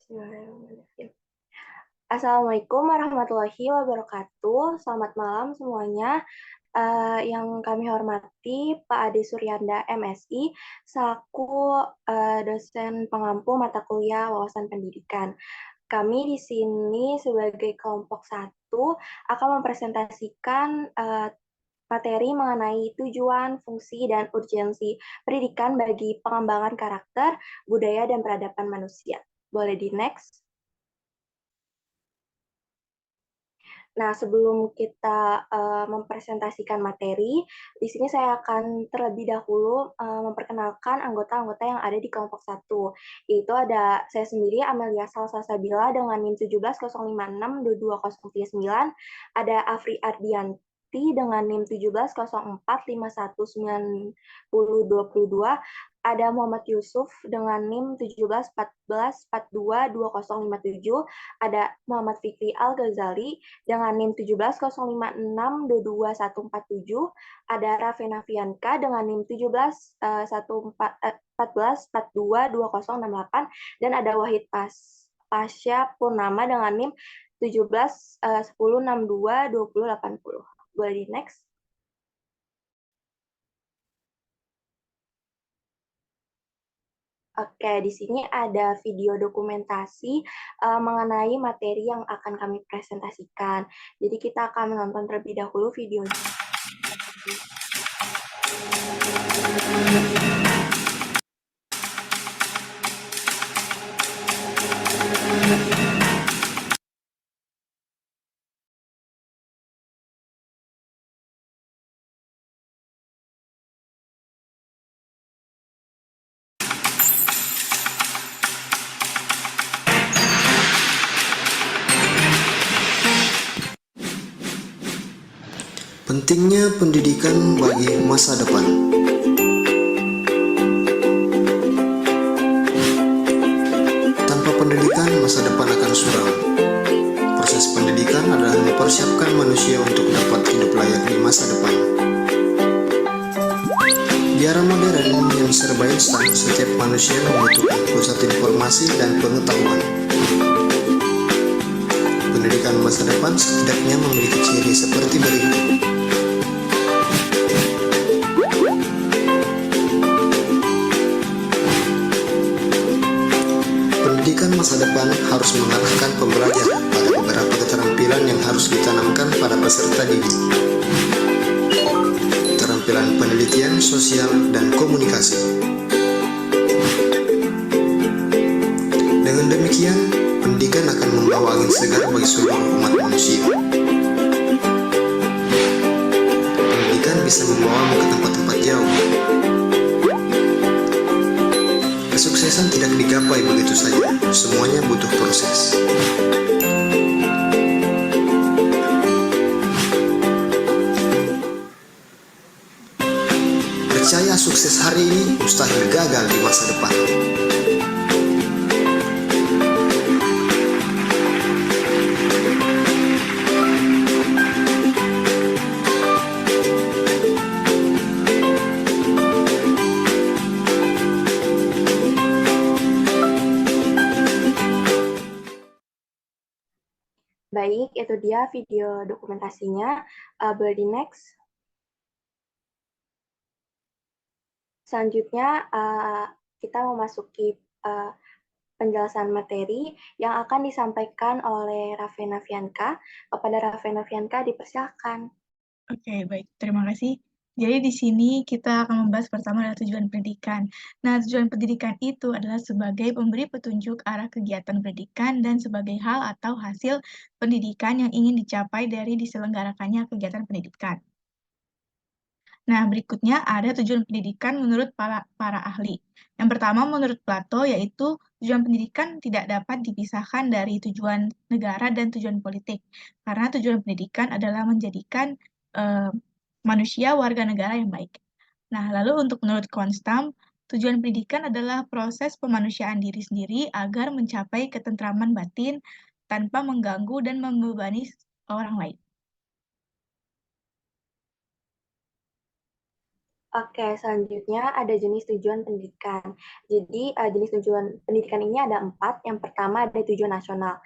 Bismillahirrahmanirrahim. Assalamualaikum warahmatullahi wabarakatuh. Selamat malam semuanya. Yang kami hormati Pak Ade Suryanda, MSI, selaku dosen pengampu mata kuliah wawasan pendidikan. Kami di sini sebagai kelompok 1 akan mempresentasikan materi mengenai tujuan, fungsi, dan urgensi pendidikan bagi pengembangan karakter, budaya, dan peradaban manusia. Boleh di next. Nah, sebelum kita mempresentasikan materi, di sini saya akan terlebih dahulu memperkenalkan anggota-anggota yang ada di kelompok 1. Yaitu ada saya sendiri, Amelia Salsasabila dengan NIM 170562239, ada Afri Ardianti dengan NIM 17045190022, ada Muhammad Yusuf dengan NIM 17144222057, ada Muhammad Fikri Al-Ghazali dengan NIM 17056222147, ada Ravena Fianka dengan NIM 171422068, dan ada Wahid Pasya Purnama dengan NIM 17106222080. Boleh di next. Oke, di sini ada video dokumentasi mengenai materi yang akan kami presentasikan. Jadi kita akan menonton terlebih dahulu videonya. Pentingnya pendidikan bagi masa depan. Tanpa pendidikan, masa depan akan suram. Proses pendidikan adalah mempersiapkan manusia untuk dapat hidup layak di masa depan. Di era modern yang serba instan, setiap manusia membutuhkan pusat informasi dan pengetahuan. Pendidikan masa depan setidaknya memiliki ciri seperti berikut. Pendidikan masa depan harus mengarahkan pembelajar pada beberapa keterampilan yang harus ditanamkan pada peserta didik. Keterampilan penelitian, sosial, dan komunikasi. Dengan demikian, pendidikan akan membawa angin segar bagi seluruh umat manusia. Pendidikan bisa membawamu ke tempat-tempat jauh. Kesuksesan tidak digapai begitu saja, semuanya butuh proses. Percaya sukses hari ini mustahil gagal di masa depan. Baik, itu dia video dokumentasinya. Boleh di next. Selanjutnya, kita memasuki penjelasan materi yang akan disampaikan oleh Ravena Fianka. Kepada Ravena Fianka, dipersilakan. Oke, baik. Terima kasih. Jadi di sini kita akan membahas pertama adalah tujuan pendidikan. Nah, tujuan pendidikan itu adalah sebagai pemberi petunjuk arah kegiatan pendidikan dan sebagai hal atau hasil pendidikan yang ingin dicapai dari diselenggarakannya kegiatan pendidikan. Nah, berikutnya ada tujuan pendidikan menurut para ahli. Yang pertama, menurut Plato, yaitu tujuan pendidikan tidak dapat dipisahkan dari tujuan negara dan tujuan politik. Karena tujuan pendidikan adalah menjadikan manusia warga negara yang baik. Nah, lalu untuk menurut Konstam, tujuan pendidikan adalah proses pemanusiaan diri sendiri agar mencapai ketentraman batin tanpa mengganggu dan membebani orang lain. Oke, selanjutnya ada jenis tujuan pendidikan. Jadi, jenis tujuan pendidikan ini ada 4. Yang pertama ada tujuan nasional.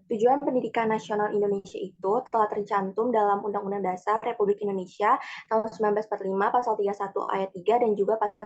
Tujuan pendidikan nasional Indonesia itu telah tercantum dalam Undang-Undang Dasar Republik Indonesia tahun 1945, Pasal 31 Ayat 3, dan juga Pasal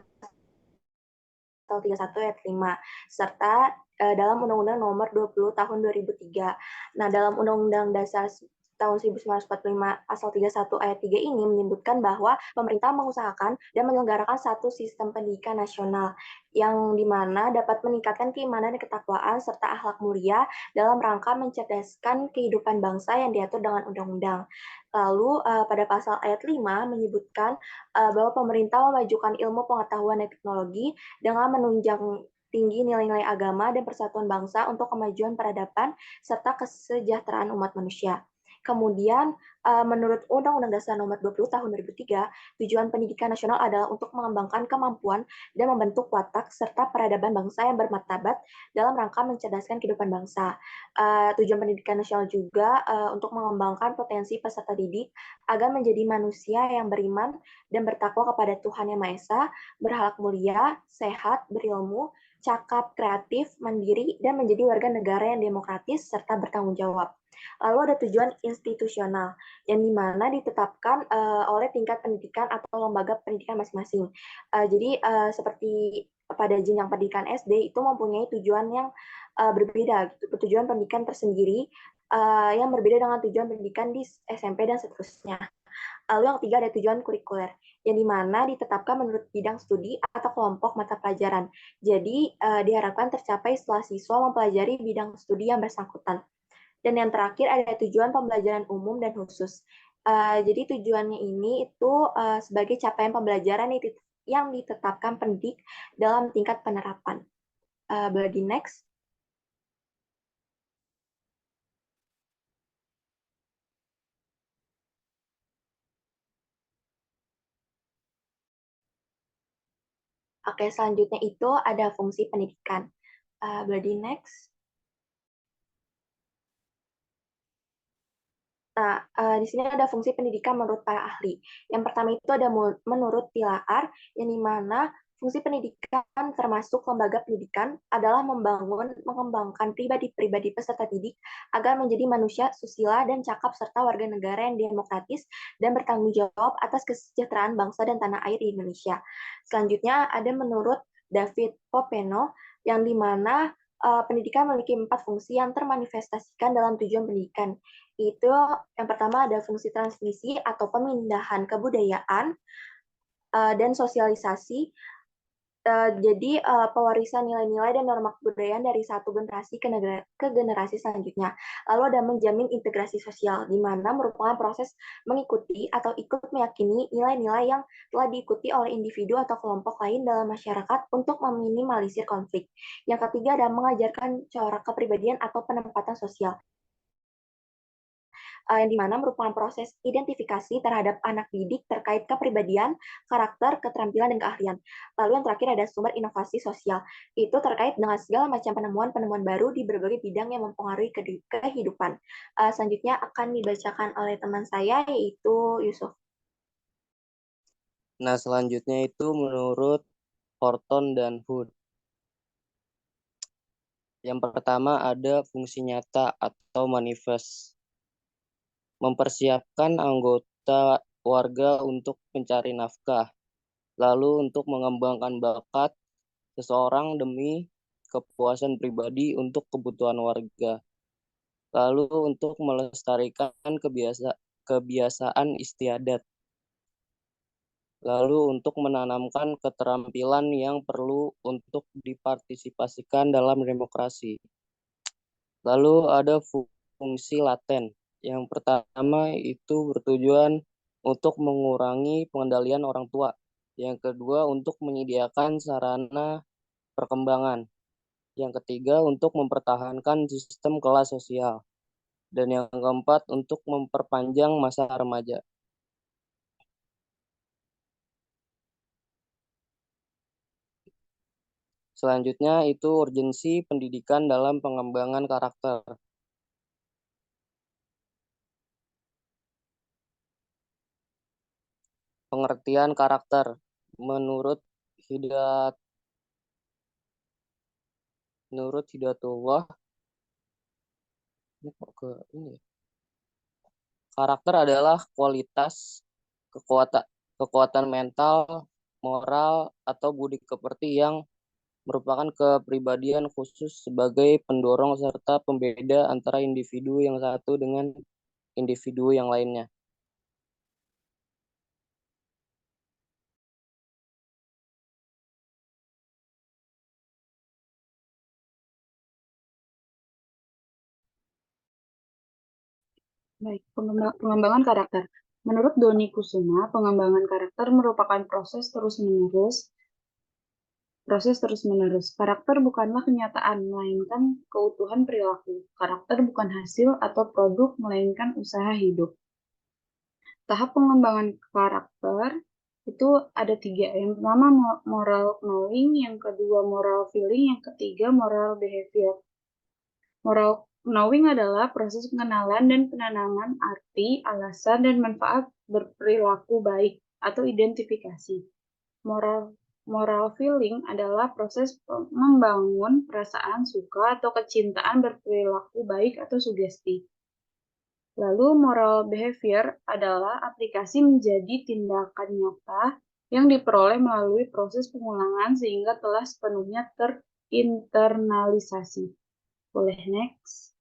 31 Ayat 5, serta dalam Undang-Undang Nomor 20 Tahun 2003. Nah, dalam Undang-Undang Dasar tahun 1945 pasal 31 ayat 3 ini menyebutkan bahwa pemerintah mengusahakan dan menyelenggarakan satu sistem pendidikan nasional yang dimana dapat meningkatkan keimanan dan ketakwaan serta akhlak mulia dalam rangka mencerdaskan kehidupan bangsa yang diatur dengan undang-undang. Lalu pada pasal ayat 5 menyebutkan bahwa pemerintah memajukan ilmu pengetahuan dan teknologi dengan menunjang tinggi nilai-nilai agama dan persatuan bangsa untuk kemajuan peradaban serta kesejahteraan umat manusia. Kemudian, menurut Undang-Undang Dasar Nomor 20 Tahun 2003, tujuan pendidikan nasional adalah untuk mengembangkan kemampuan dan membentuk watak serta peradaban bangsa yang bermartabat dalam rangka mencerdaskan kehidupan bangsa. Tujuan pendidikan nasional juga untuk mengembangkan potensi peserta didik agar menjadi manusia yang beriman dan bertakwa kepada Tuhan Yang Maha Esa, berakhlak mulia, sehat, berilmu, cakap, kreatif, mandiri, dan menjadi warga negara yang demokratis serta bertanggung jawab. Lalu ada tujuan institusional, yang dimana ditetapkan oleh tingkat pendidikan atau lembaga pendidikan masing-masing. Jadi seperti pada jenjang pendidikan SD itu mempunyai tujuan yang berbeda, gitu. Tujuan pendidikan tersendiri yang berbeda dengan tujuan pendidikan di SMP dan seterusnya. Lalu yang ketiga ada tujuan kurikuler, yang dimana ditetapkan menurut bidang studi atau kelompok mata pelajaran. Jadi diharapkan tercapai setelah siswa mempelajari bidang studi yang bersangkutan. Dan yang terakhir ada tujuan pembelajaran umum dan khusus. Jadi tujuannya ini itu sebagai capaian pembelajaran yang ditetapkan pendidik dalam tingkat penerapan. Boleh di next. Oke, selanjutnya itu ada fungsi pendidikan. Boleh di next. Nah, di sini ada fungsi pendidikan menurut para ahli. Yang pertama itu ada menurut Pilar, yang dimana fungsi pendidikan termasuk lembaga pendidikan adalah mengembangkan pribadi-pribadi peserta didik agar menjadi manusia susila dan cakap serta warga negara yang demokratis dan bertanggung jawab atas kesejahteraan bangsa dan tanah air di Indonesia. Selanjutnya ada menurut David Popeno, yang dimana pendidikan memiliki 4 fungsi yang termanifestasikan dalam tujuan pendidikan. Itu yang pertama ada fungsi transmisi atau pemindahan kebudayaan dan sosialisasi. Jadi pewarisan nilai-nilai dan norma kebudayaan dari satu generasi ke generasi selanjutnya. Lalu ada menjamin integrasi sosial, di mana merupakan proses mengikuti atau ikut meyakini nilai-nilai yang telah diikuti oleh individu atau kelompok lain dalam masyarakat untuk meminimalisir konflik. Yang ketiga ada mengajarkan corak kepribadian atau penempatan sosial, yang dimana merupakan proses identifikasi terhadap anak didik terkait kepribadian, karakter, keterampilan, dan keahlian. Lalu yang terakhir ada sumber inovasi sosial. Itu terkait dengan segala macam penemuan-penemuan baru di berbagai bidang yang mempengaruhi kehidupan. Selanjutnya akan dibacakan oleh teman saya, yaitu Yusuf. Nah, selanjutnya itu menurut Horton dan Hood. Yang pertama ada fungsi nyata atau manifest. Mempersiapkan anggota warga untuk mencari nafkah, lalu untuk mengembangkan bakat seseorang demi kepuasan pribadi untuk kebutuhan warga, lalu untuk melestarikan kebiasaan istiadat, lalu untuk menanamkan keterampilan yang perlu untuk dipartisipasikan dalam demokrasi. Lalu ada fungsi laten. Yang pertama itu bertujuan untuk mengurangi pengendalian orang tua. Yang kedua untuk menyediakan sarana perkembangan. Yang ketiga untuk mempertahankan sistem kelas sosial. Dan yang keempat untuk memperpanjang masa remaja. Selanjutnya itu urgensi pendidikan dalam pengembangan karakter. pengertian karakter. Menurut Hidatullah, ini kok ke ini ya? Karakter adalah kualitas, kekuatan mental, moral, atau budi pekerti yang merupakan kepribadian khusus sebagai pendorong serta pembeda antara individu yang satu dengan individu yang lainnya. Baik, pengembangan karakter. Menurut Doni Kusuma, pengembangan karakter merupakan proses terus-menerus. Karakter bukanlah kenyataan, melainkan keutuhan perilaku. Karakter bukan hasil atau produk, melainkan usaha hidup. Tahap pengembangan karakter itu ada 3. Yang pertama moral knowing, yang kedua moral feeling, yang ketiga moral behavior. Moral knowing adalah proses pengenalan dan penanaman arti, alasan, dan manfaat berperilaku baik atau identifikasi. Moral feeling adalah proses membangun perasaan suka atau kecintaan berperilaku baik atau sugesti. Lalu moral behavior adalah aplikasi menjadi tindakan nyata yang diperoleh melalui proses pengulangan sehingga telah sepenuhnya terinternalisasi. Boleh next.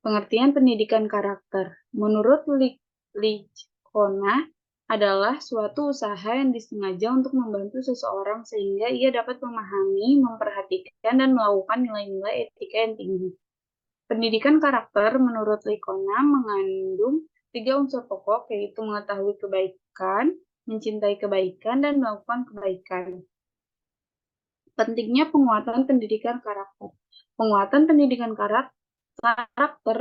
Pengertian pendidikan karakter. Menurut Lichkona adalah suatu usaha yang disengaja untuk membantu seseorang sehingga ia dapat memahami, memperhatikan, dan melakukan nilai-nilai etika yang tinggi. Pendidikan karakter menurut Lichkona mengandung 3 unsur pokok, yaitu mengetahui kebaikan, mencintai kebaikan, dan melakukan kebaikan. Pentingnya penguatan pendidikan karakter. Penguatan pendidikan karakter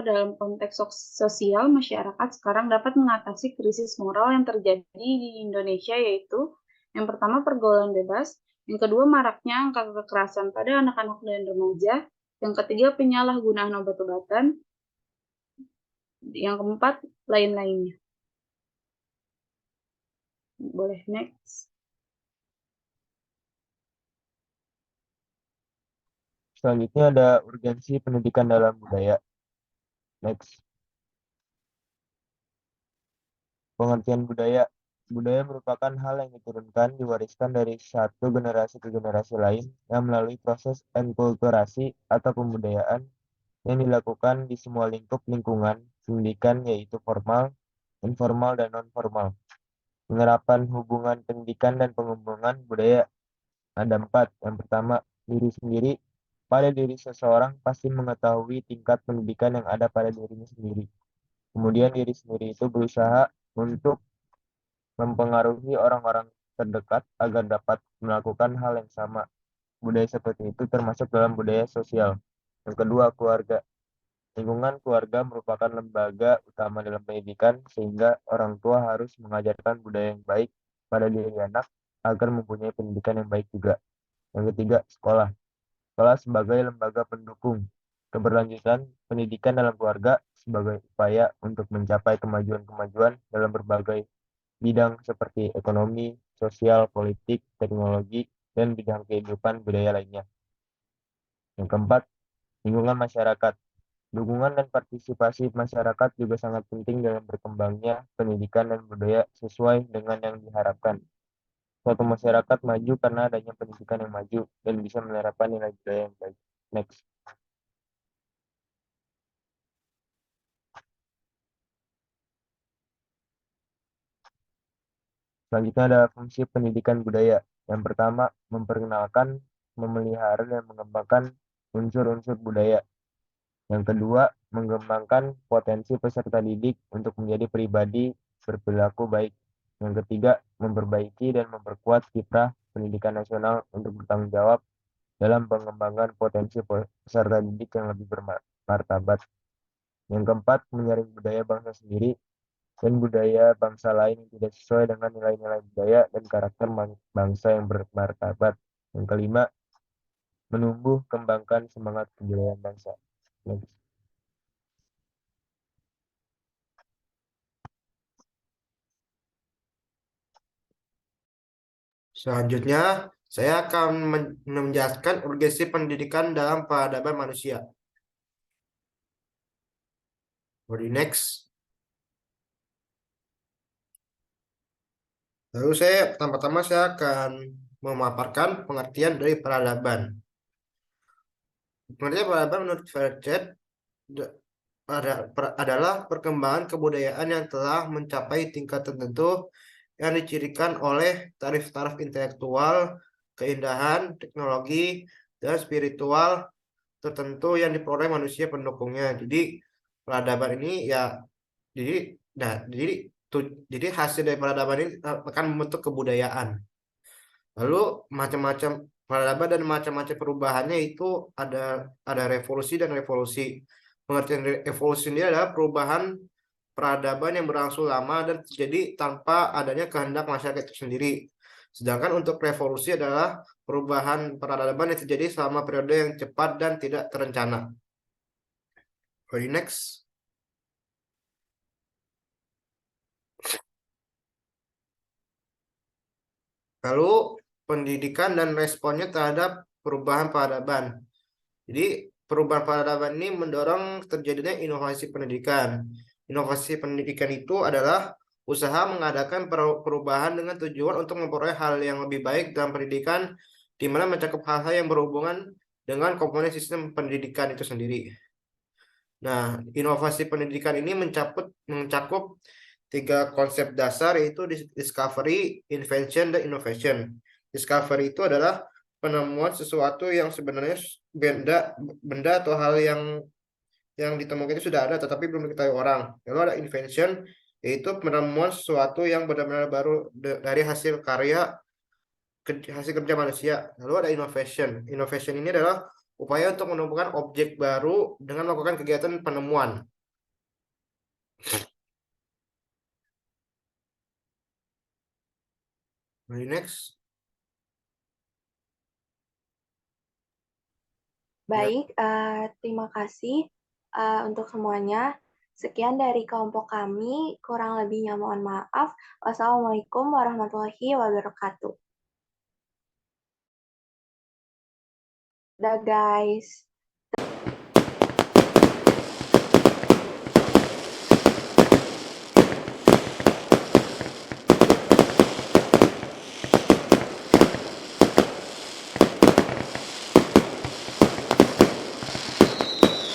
dalam konteks sosial masyarakat sekarang dapat mengatasi krisis moral yang terjadi di Indonesia, yaitu yang pertama pergaulan bebas, yang kedua maraknya angka kekerasan pada anak-anak dan remaja, yang ketiga penyalahgunaan obat-obatan, yang keempat lain-lainnya. Boleh next. Selanjutnya ada urgensi pendidikan dalam budaya. Next. Pengertian budaya. Budaya merupakan hal yang diturunkan, diwariskan dari satu generasi ke generasi lain yang melalui proses enkulturasi atau pembudayaan yang dilakukan di semua lingkup lingkungan pendidikan, yaitu formal, informal, dan non-formal. Penerapan hubungan pendidikan dan pengembangan budaya ada 4. Yang pertama, diri sendiri. Pada diri seseorang pasti mengetahui tingkat pendidikan yang ada pada dirinya sendiri. Kemudian diri sendiri itu berusaha untuk mempengaruhi orang-orang terdekat agar dapat melakukan hal yang sama. Budaya seperti itu termasuk dalam budaya sosial. Yang kedua, keluarga. Lingkungan keluarga merupakan lembaga utama dalam pendidikan, sehingga orang tua harus mengajarkan budaya yang baik pada diri anak agar mempunyai pendidikan yang baik juga. Yang ketiga, sekolah. Sekolah sebagai lembaga pendukung keberlanjutan pendidikan dalam keluarga sebagai upaya untuk mencapai kemajuan-kemajuan dalam berbagai bidang seperti ekonomi, sosial, politik, teknologi, dan bidang kehidupan budaya lainnya. Yang keempat, lingkungan masyarakat. Dukungan dan partisipasi masyarakat juga sangat penting dalam berkembangnya pendidikan dan budaya sesuai dengan yang diharapkan. Suatu masyarakat maju karena adanya pendidikan yang maju dan bisa menerapkan nilai budaya yang baik. Next. Selanjutnya ada fungsi pendidikan budaya. Yang pertama, memperkenalkan, memelihara, dan mengembangkan unsur-unsur budaya. Yang kedua, mengembangkan potensi peserta didik untuk menjadi pribadi berperilaku baik. Yang ketiga, memperbaiki dan memperkuat kiprah pendidikan nasional untuk bertanggung jawab dalam pengembangan potensi peserta didik yang lebih bermartabat. Yang keempat, menyaring budaya bangsa sendiri dan budaya bangsa lain yang tidak sesuai dengan nilai-nilai budaya dan karakter bangsa yang bermartabat. Yang kelima, menumbuh kembangkan semangat kebudayaan bangsa. Next. Selanjutnya, saya akan menjelaskan urgensi pendidikan dalam peradaban manusia. For the next. Lalu pertama-tama saya akan memaparkan pengertian dari peradaban. Pengertian peradaban menurut Fairchet adalah perkembangan kebudayaan yang telah mencapai tingkat tertentu yang dicirikan oleh taraf-taraf intelektual, keindahan, teknologi, dan spiritual tertentu yang diperoleh manusia pendukungnya. Jadi peradaban ini ya jadi nah jadi hasil dari peradaban ini akan membentuk kebudayaan. Lalu macam-macam peradaban dan macam-macam perubahannya itu ada revolusi dan revolusi. Pengertian revolusi ini adalah perubahan peradaban yang berlangsung lama dan terjadi tanpa adanya kehendak masyarakat itu sendiri. Sedangkan untuk revolusi adalah perubahan peradaban yang terjadi selama periode yang cepat dan tidak terencana. For the next. Lalu pendidikan dan responnya terhadap perubahan peradaban. Jadi perubahan peradaban ini mendorong terjadinya inovasi pendidikan. Inovasi pendidikan itu adalah usaha mengadakan perubahan dengan tujuan untuk memperoleh hal yang lebih baik dalam pendidikan, di mana mencakup hal-hal yang berhubungan dengan komponen sistem pendidikan itu sendiri. Nah, inovasi pendidikan ini mencakup tiga konsep dasar, yaitu discovery, invention, dan innovation. Discovery itu adalah penemuan sesuatu yang sebenarnya benda atau hal yang ditemukan itu sudah ada tetapi belum diketahui orang. Lalu ada invention, yaitu penemuan sesuatu yang benar-benar baru dari hasil kerja manusia. Lalu ada innovation. Innovation ini adalah upaya untuk menemukan objek baru dengan melakukan kegiatan penemuan. Next. Baik, terima kasih untuk semuanya. Sekian dari kelompok kami, kurang lebihnya mohon maaf. Wassalamualaikum warahmatullahi wabarakatuh. Dah guys.